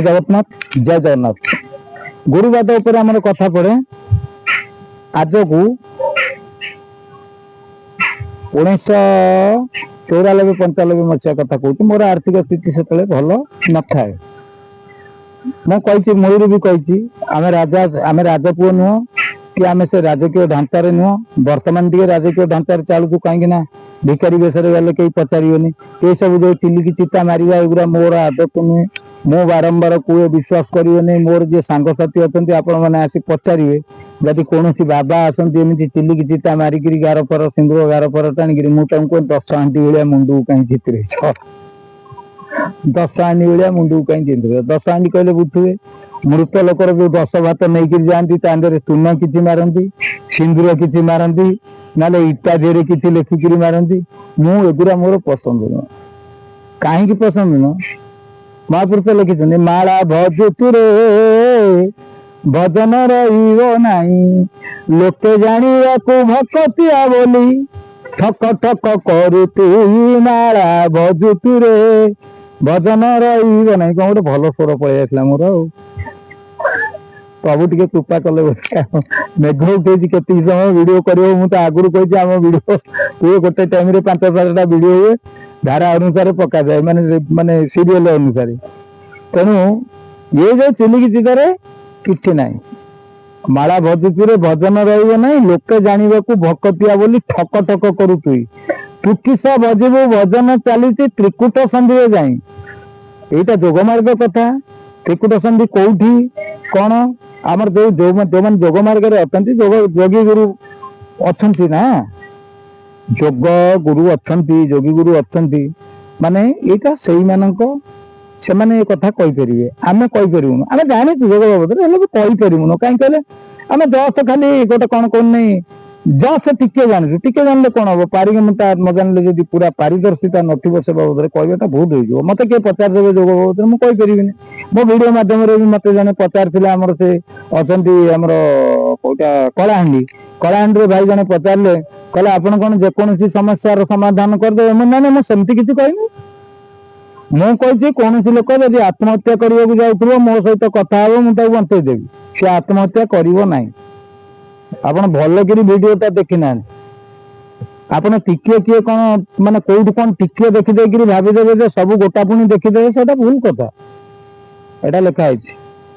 जगन्नाथ जय जगन्नाथ गुरुवाद उपर आमर कथा पड़े आज को 1994-95 मसीहा कथा कहूँ मोर आर्थिक स्थिति से भल न था मुझे मूल भी कही आम राजपुओ नुह कि आम से राजकीय ढांचार नुह बर्तमान टे राजकीय ढांचार चलू कहीं भिखारी बेस गले कहीं पचारे ये सब जो चिलिकी चिटा मारे एगुरा मोर आदत नुहे मु बारंबार कहे विश्वास करें मोर जे सांगसाथी अच्छा आपण मैंने आसी पचारे जदि कौन बाबा आसती चिलिकी चिटा मारिक गार पर सिंदूर गार पर टाणिक मुझे 10 हांडी भाया मुंडू कहीं चितरे 10 हांडी भाया मुंडू कहीं चितरे 10 हांडी कहले बुझे मृत लोकर जो 10 भात नहीं जाती चून कि मारती सिंदूर कि मारती ना इटा देहरे कि लिखिक मारती मुगुरा मोर पसंद नुह कहीं पसंद नुह महापुरुष लिखिं माला भजुतुरे भजन रही लोके जाना भकतिया बोली ठक ठक करू तु माला भजुतुरे भजन रही ना कौन गोटे भल स्वर पलि आसला मोर प्रभु टे कृपा कले मेघ उठे के समय वीडियो कर मुझे आगुरी कही आम वीडियो हुए गोटे टाइम 5-7टा वीडियो हुए धारा अनुसार पका जाए माने माने सीरियल अनुसार तेणु ये जो चिलिकी चितारे किछि नाई माला भजुचुरे भजन रही ना लोके जाना भकतिया बोली ठक ठक करू तुई टुकिसा बजबू भजन चली त्रिकुट संधि जाई यहीटा जोगमार्ग कथा त्रिकुट संधि कौटी कौन आमर जो जो मैंने जोगमार्ग अच्छा जोगी गुरु अच्छा ना जोग गुरु अच्छा जोगी गुरु अच्छा माने यहाँ से मैंने कथा कहीपर आम कहीपरूँ आम जानी जोग बाबद भी कहीपरूँ कहीं कहले आम जस्ट खाली गोटे कौन कौन नहीं जस्ट टिके जानू टिके जानले कौन हम पारिक न जानले जब पूरा पारदर्शिता नथिबो से बाबद कहवाटा भूल हो मत किए पचार देवे जोग बाबद मुझे कहीपरि मो वीडियो मध्यम मत जन पचार आमर से अच्छा आमर कौटा कलाहांडी भाई जने पचारे कहले आपण कौन जेकोसी समस्या समाधान करदे ना सेमती किसी कहनी मुझे कौन लोक जब आत्महत्या करने को जाऊँ मो सहित कथा हे मुझे बंचेदेवी सी आत्महत्या करना आपड़ भलक भिडटा देखी ना आपड़ टिके किए कौन माने कौट कौन टिके देखीदे भाईदे सब गोटा पुणी देखीदे से भूल कथा यहाँ लिखाई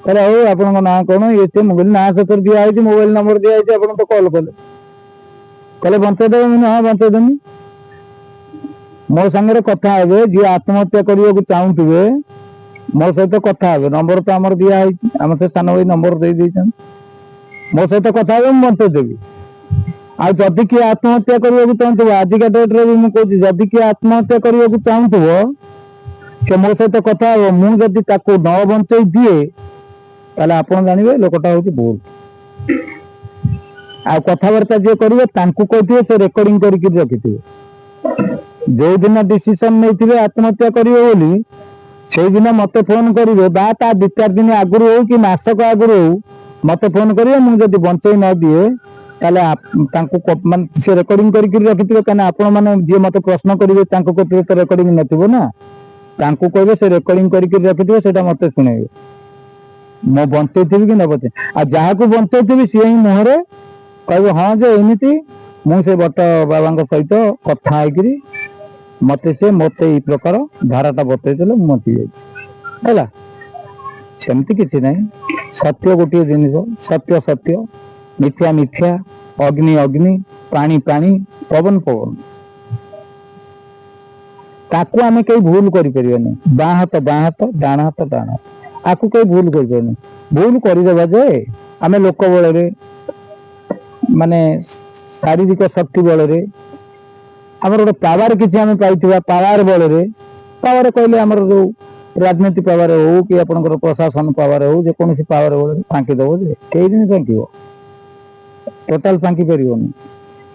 कहले हो आप ना कौन ये मोबाइल ना से दिखाई मोबाइल नंबर दिखाई आप तो कल कले कहले बंचेदेवे मुझे हाँ बंचेदेमी मो सांगे कथा हे जी आत्महत्या करने को चाहूे मो सहित कथा हे नंबर तो आमर दिखाई आम से स्थान भाई नंबर दे मो सहित कथा हे बंचेदेवी आदि किए आत्महत्या करने को चाहूँ आजिका डेट्रे भी मुझे जदि किए आत्महत्या करने को चाहूँ से मो सहित कथा हे मुझे न बंचई दिए ताले आपण जानवे लोकटा हूँ भूल आ कथबार्ता जी करेंगे कहते से रेकर्डिंग करके रखिथे जो दिन डिसीजन नहीं आत्महत्या करेंगे बोली से दिन मत फोन करेंगे ता 2-4 दिन आगुरी हो कि मासक आगुरी हो मत फोन करेंगे मुझे बंचई न दिए ताले से रेकर्डिंग करके रखिथे कहीं आपण मैंने जी मत प्रश्न करेंगे तो रेकर्डिंग नथिबो ना कहे से रेकर्डिंग करके रखिथे से मत शुणे मो बंचई थी कि न बचे आ जहाँ को बंचई थी सी ही मुहर कह हाँ जो एमती मुझे बट बाबा सहित कथा मत से मत ये प्रकार धाराटा बतई मुझे है सेमती किसी ना सत्य गोटे जिनिस सत्य सत्य मिथ्या मिथ्या अग्नि अग्नि पानी पानी पवन पवन ताकू आम कहीं भूल करें बाँ हाथ डाण हाथ डाण हाथ आपको कहीं भूल कर भूल करदेवा जे आम लोक बल माने शारीरिक शक्ति बल आमर गोटे पावर किसी आम पाई पावर बल पावर कहले आमर जो राजनीति पावर हो कि आपंकर प्रशासन पावर हो जेकोसी पावर बल फांकीदेव जे कई दिन फांक टोटाल फांकी पार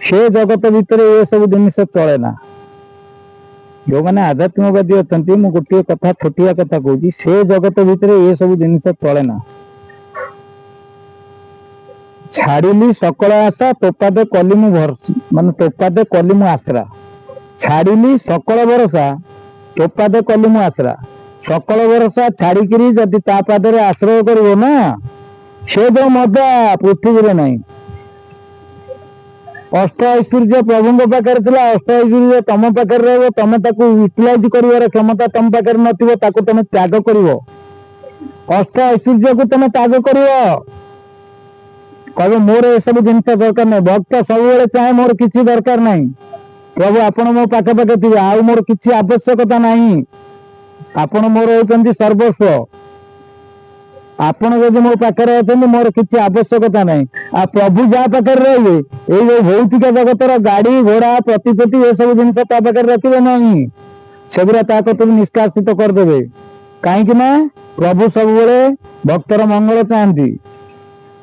से जगत भितर ये सब जिन चले ना जो मैंने आध्यात्मिकवादी अच्छा मुझे गोटे कथा छोटिया कथा कहूँ से जगत भितर ये सब जिन चले ना छाड़ी सकल आशा तोपादे कली मु भरसा मान तोपादे कली मु आसरा छाड़ी सकल भरोसा तोपादे कली मु आसरा सकल भरोसा छाड़िकी जदि ता पादरे आश्रय करिवो ना से जो मजा पृथ्वी रे नहीं। अष्ट ऐश्वर्य प्रभु पाखे अष्ट ऐश्वर्य तुम पाखे रही तुम यूटिलाइज कर क्षमता तुम पाखे नथिबो तुम त्याग कर अष्ट ऐश्वर्य को तुम त्याग कर कह मोर ये सब जिन दरकार नहीं। भक्त सब चाहे मोर किसी दरकार नहीं प्रभु आपण मो पाखे पाखे थे आउ मोर किसी आवश्यकता नहीं आपण मोर होती सर्वस्व आपण जब मो पाखे अच्छा मोर किसी आवश्यकता नहीं आ प्रभु जहाँ पाखे रे ये भौतिक जगतर गाड़ी घोड़ा प्रतिपत्ति ये सब जिन पाखे रखे नहीं सेगुरा कतु निष्कासित करदे कहीं प्रभु सब भक्तर मंगल चाहती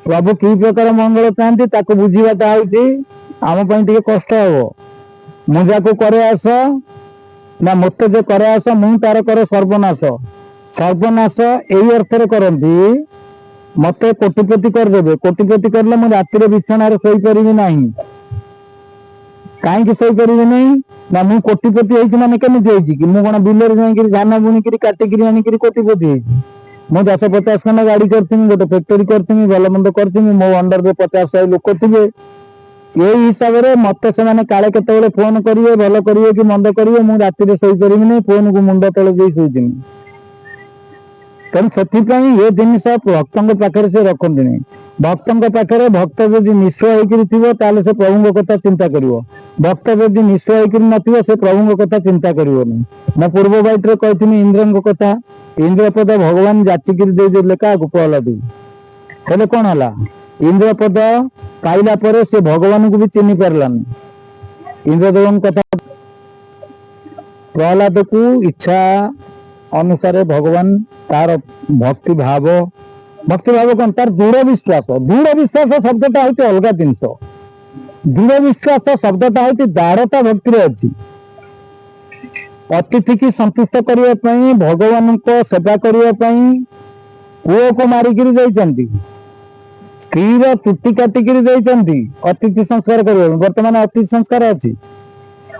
प्रभु कि प्रकार मंगल चाहती ताको बुझीवाटा हूँ आम टे कष्ट हम मुझा को करे आस ना मत जो करे आस मु तार कर सर्वनाश सर्वनाश यही अर्थ करती मत कोटिपति करदे कोटिपति करले मुझे रातिर बिछाण शोपर ना कहीं शोपर ना मु कोटिपति होती माने केमिति होती कि मुझे बिलर जाकि धान बुणिकी काटिक आनिक कोटिपति होती मु 10-50 खंड गाड़ी करती गोटे फैक्टरी करती भल मंद करती मो अंडर 50-100 लोक थे यही हिसाब से मत से काले केत फोन करेंगे भल करेंगे कि मंद करेंगे मुझे रातिर शोपर नहीं फोन को मुंड तले दे शोचनी तेणु से ये जिनस भक्तों पाखे से रखती नहीं। भक्तों पाखे भक्त जदि निश्चय होकर से प्रभु कथा चिंता कर भक्त जदि निश्चय होकर न से प्रभु कथा चिंता करनी। मैं पूर्व बाइट रे कहती इंद्र कथा इंद्रपद भगवान जाचिक देदेले क्या प्रहलाद हेले कौन है इंद्रपद पाइला पर से भगवान को भी चिन्ह पारानी इंद्रदेव कथा प्रहलाद को इच्छा अनुसार भगवान तार भक्ति भाव कौन तार दृढ़ विश्वास शब्दटा हूँ अलग जिनस दृढ़ विश्वास शब्दटा हूँ दाढ़ता भक्ति अच्छी अतिथि की संतुष्ट करने भगवान को सेवा करने पुओ को मारिक स्त्री चुटी काटिक अतिथि संस्कार कर बर्तमान अतिथि संस्कार अच्छी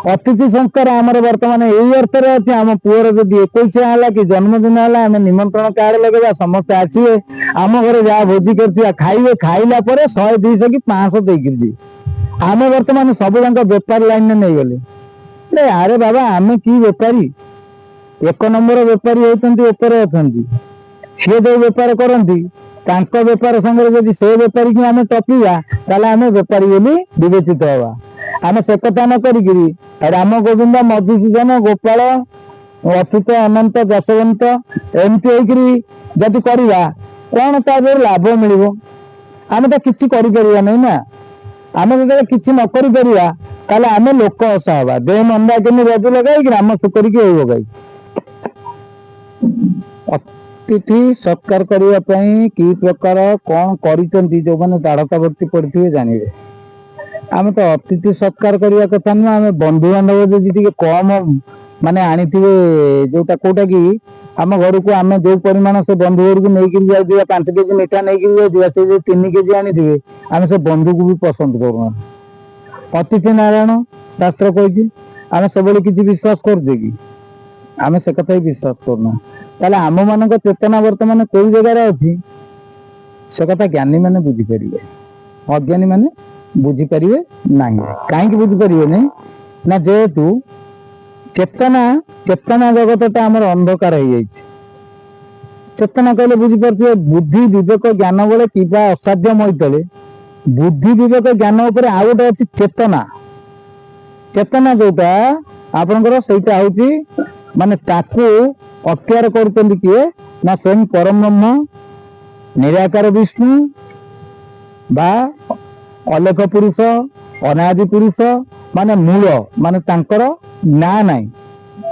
अतिथि संस्कार आमर बर्तमान यही अर्थ अच्छे आम पुअर जब 21 है कि जन्मदिन है आम निमंत्रण कार्ड लगे समस्ते आसवे आम घर जहाँ भोजी कर खाइबे खाइला 100-200 कि 500 देकर आम बर्तमान सब बेपार लाइन में नहीं गले अरे बाबा आम कि बेपारी 1 नंबर बेपारी होती अच्छा सी जो बेपार करती बेपार संगे जब से बेपारी की आम टपिवा आम बेपारी बोली विवेचित हवा आम से कथा न करी राम गोविंद मधुसूदन गोपाल अच्युत अनंत जसवंत एमती होकर करवा कौन तार लाभ मिल आम तो किसी नहीं ना आम जो किसी न कर आम लोक हसा हवा देह मंदा के रज लगे राम सुकरिक लगे अतिथि सत्कार करने कि प्रकार कौन कर जो मैंने दाढ़ता भक्ति पड़े जानवे आम तो अतिथि सत्कार करने कथा नुह आम बंधु बांधव जी कम माने आनी जोटा कोटा कि आम घर को आम जो परिमाण से बंधु घर को लेकिन जाए 5 केजी मिठा नहीं जाए से 3 केजी आनी आम से बंधु को भी पसंद करूना अतिथि नारायण शास्त्र कही आम सब किसी विश्वास करजे कि आम से कथा ही विश्वास करना ताले आम मान चेतना बर्तमान कोई जगार अच्छी से कथा ज्ञानी मैंने बुझीपर अज्ञानी मैंने बुझीपर ना कहीं बुझीपर नहीं ना जेहेतु चेतना चेतना जगतटा आमर अंधकार हो चेतना कहले बुझीपारे बुद्धि विवेक ज्ञान बेले कि असाध्य मैतले बुद्धि विवेक ज्ञान उपर आउ गोटे अच्छी चेतना चेतना जोटा आपणकर सहीटा हूँ माने ताकू अख्तियार कर किए ना स्वयं परम ब्रह्म निराकार विष्णु बा अलेख पुरुष अनादि पुरुष माने मूल माने तांकर ना नाई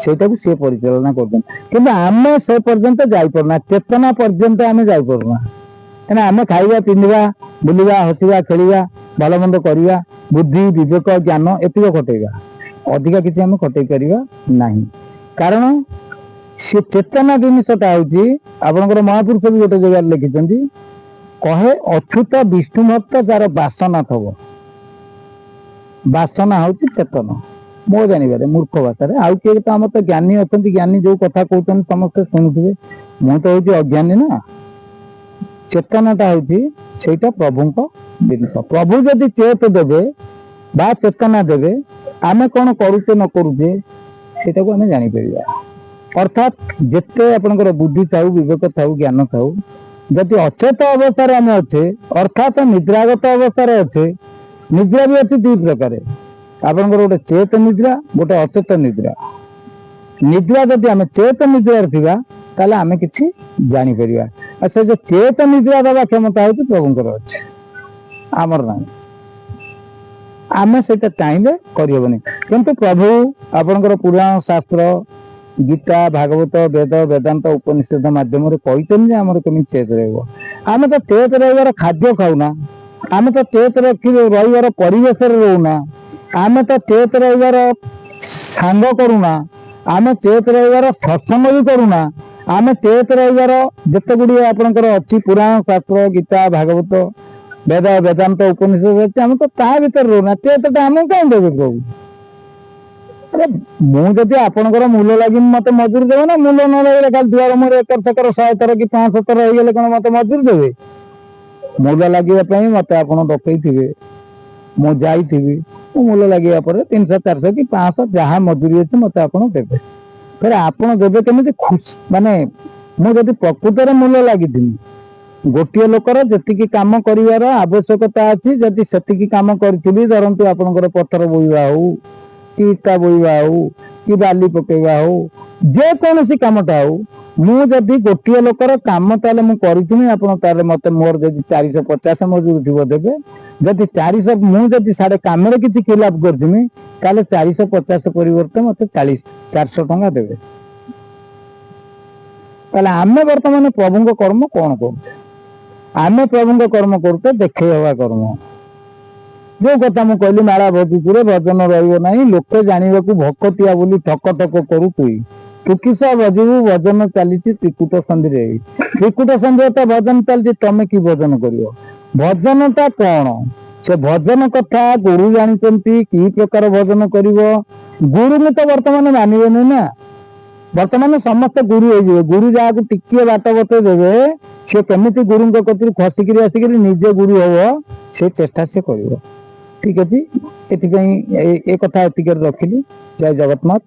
सेटा को से परिचालना कर आम से पर्यंत जाना चेतना पर्यंत आम जाना कहीं आम खाइबा पिंधा बुलवा हसवा खेलवा भल मंद करवा बुद्धि विवेक ज्ञान एतिक खटेगा अधिका किसी आम खटे पारिबा नहीं कारण से चेतना जिनसटा हूँ आपंकर महापुरुष भी गोटे जगह लिखिं कहे अच्युत विष्णु भक्त जार बासना थव बासना हूँ चेतना ମୋ ଜାଣିବାରେ ମୂର୍ଖ ଭାଷାରେ। ଆଉ କିଏ ତ ଆମର ତ ଜ୍ଞାନୀ ଅଛନ୍ତି, ଜ୍ଞାନୀ ଯୋଉ କଥା କହୁଛନ୍ତି ସମସ୍ତେ ଶୁଣୁଥିବେ। ମୁଁ ତ ହଉଛି ଅଜ୍ଞାନୀ ନା। ଚେତନାଟା ହଉଛି ସେଇଟା ପ୍ରଭୁଙ୍କ ଜିନିଷ। ପ୍ରଭୁ ଯଦି ଚେତ ଦେବେ ବା ଚେତନା ଦେବେ, ଆମେ କଣ କରୁଛେ ନ କରୁଛେ ସେଇଟାକୁ ଆମେ ଜାଣିପାରିବା। ଅର୍ଥାତ୍ ଯେତେ ଆପଣଙ୍କର ବୁଦ୍ଧି ଥାଉ, ବିବେକ ଥାଉ, ଜ୍ଞାନ ଥାଉ, ଯଦି ଅଚେତ ଅବସ୍ଥାରେ ଆମେ ଅଛେ, ଅର୍ଥାତ୍ ନିଦ୍ରାଗତ ଅବସ୍ଥାରେ ଅଛେ। ନିଦ୍ରା ବି ଅଛି ଦୁଇ ପ୍ରକାର, ଆପଣଙ୍କର ଗୋଟେ ଚେତ ନିଦ୍ରା, ଗୋଟେ ଅଚେତ ନିଦ୍ରା। ନିଦ୍ରା ଯଦି ଆମେ ଚେତ ନିଦ୍ରାରେ ଥିବା ତାହେଲେ ଆମେ କିଛି ଜାଣିପାରିବା। ଆଉ ସେ ଯୋଉ ଚେତ ନିଦ୍ରା ଦେବା କ୍ଷମତା ହଉଛି ପ୍ରଭୁଙ୍କର ଅଛି, ଆମର ନାହିଁ। ଆମେ ସେଇଟା ଚାହିଁଲେ କରିହେବନି। କିନ୍ତୁ ପ୍ରଭୁ ଆପଣଙ୍କର ପୁରାଣ ଶାସ୍ତ୍ର, ଗୀତା, ଭାଗବତ, ବେଦ, ବେଦାନ୍ତ, ଉପନିଷଦ ମାଧ୍ୟମରେ କହିଛନ୍ତି ଯେ ଆମର କେମିତି ଚେତ ରହିବ। ଆମେ ତ ଚେତ ରହିବାର ଖାଦ୍ୟ ଖାଉନା, ଆମେ ତ ଚେତ ରହିବାର ପରିବେଶରେ ରହୁନା, ଆମେ ତ ଚେତ ରହିବାର ସାଙ୍ଗ କରୁନା, ଆମେ ଚେତ ରହିବାର ସତ୍ସଙ୍ଗ ବି କରୁନା, ଆମେ ଚେତ ରହିବାର ଯେତେ ଗୁଡ଼ିଏ ଆପଣଙ୍କର ଅଛି ପୁରାଣ ଶାସ୍ତ୍ର, ଗୀତା, ଭାଗବତ, ବେଦ, ବେଦାନ୍ତ, ଉପନିଷଦ ଅଛି, ଆମେ ତ ତା ଭିତରେ ରହୁନା। ଚେତଟା ଆମକୁ କାହିଁ ଦେବେ ପ୍ରଭୁ? ଆରେ ମୁଁ ଯଦି ଆପଣଙ୍କର ମୂଲ ଲାଗିନି ମତେ ମଜୁରୀ ଦେବେ ନା? ମୂଲ ନ ଲାଗିଲେ ଖାଲି ଦୁଆର ମୋର ଏକର ସେକର 100 ଥର କି 500 ଥର ହେଇଗଲେ କଣ ମତେ ମଜୁରୀ ଦେବେ? ମୂଲ ଲାଗିବା ପାଇଁ ମତେ ଆପଣ ଡକେଇଥିବେ, ମୁଁ ଯାଇଥିବି, ମୁଁ ମୂଲ ଲାଗିବା ପରେ 300, 400 କି 500 ଯାହା ମଜୁରୀ ଅଛି ମତେ ଆପଣ ଦେବେ। ଫେରେ ଆପଣ ଦେବେ କେମିତି? ଖୁସି ମାନେ ମୁଁ ଯଦି ପ୍ରକୃତରେ ମୂଲ ଲାଗିଥିଲି, ଗୋଟିଏ ଲୋକର ଯେତିକି କାମ କରିବାର ଆବଶ୍ୟକତା ଅଛି, ଯଦି ସେତିକି କାମ କରିଥିବି, ଧରନ୍ତୁ ଆପଣଙ୍କର ପଥର ବୋହିବା ହଉ କି ଇଟା ବୋହିବା ହଉ କି ବାଲି ପକେଇବା ହଉ, ଯେକୌଣସି କାମଟା ହଉ, ମୁଁ ଯଦି ଗୋଟିଏ ଲୋକର କାମ ତାହେଲେ ମୁଁ କରିଥିବି, ଆପଣ ତାହେଲେ ମତେ ମୋର ଯଦି 450 ମଜୁରୀ ଥିବ ଦେବେ। ଯଦି 400 ମୁଁ ଯଦି ସାଡେ କାମରେ କିଛି ଖିଲାପ କରିଥିବି ତାହେଲେ 450 ପରିବର୍ତ୍ତେ ମତେ 400 ଟଙ୍କା ଦେବେ। ତାହେଲେ ଆମେ ବର୍ତ୍ତମାନ ପ୍ରଭୁଙ୍କ କର୍ମ କଣ କରୁଛେ? ଆମେ ପ୍ରଭୁଙ୍କ କର୍ମ କରୁଛେ ଦେଖେଇ ହବା କର୍ମ। ଯୋଉ କଥା ମୁଁ କହିଲି, ମାଳା ଭଜିପୁରେ ଭଜନ ରହିବ ନାହିଁ, ଲୋକେ ଜାଣିବାକୁ ଭକତିଆ ବୋଲି ଠକ ଠକ କରୁ ତୁଇ। ତୁକିସା ଭଜିବୁ ଭଜନ ଚାଲିଛି ତ୍ରିକୁଟ ସନ୍ଧିରେ। ତ୍ରିକୁଟ ସନ୍ଧିରେ ତ ଭଜନ ଚାଲିଛି, ତମେ କି ଭଜନ କରିବ? ଭଜନଟା କଣ? ସେ ଭଜନ କଥା ଗୁରୁ ଜାଣିଛନ୍ତି, କି ପ୍ରକାର ଭଜନ କରିବ। ଗୁରୁଙ୍କୁ ତ ବର୍ତ୍ତମାନ ମାନିବେନି ନା। ବର୍ତ୍ତମାନ ସମସ୍ତେ ଗୁରୁ ହେଇଯିବେ। ଗୁରୁ ଯାହାକୁ ଟିକିଏ ବାଟ ବତେଇ ଦେବେ, ସେ କେମିତି ଗୁରୁଙ୍କ କତିରୁ ଖସିକିରି ଆସିକିରି ନିଜେ ଗୁରୁ ହବ ସେ ଚେଷ୍ଟା ସେ କରିବ। ଠିକ ଅଛି, ଏଥିପାଇଁ ଏ କଥା ଏତିକିରେ ରଖିଲି। ଜୟ ଜଗନ୍ନାଥ।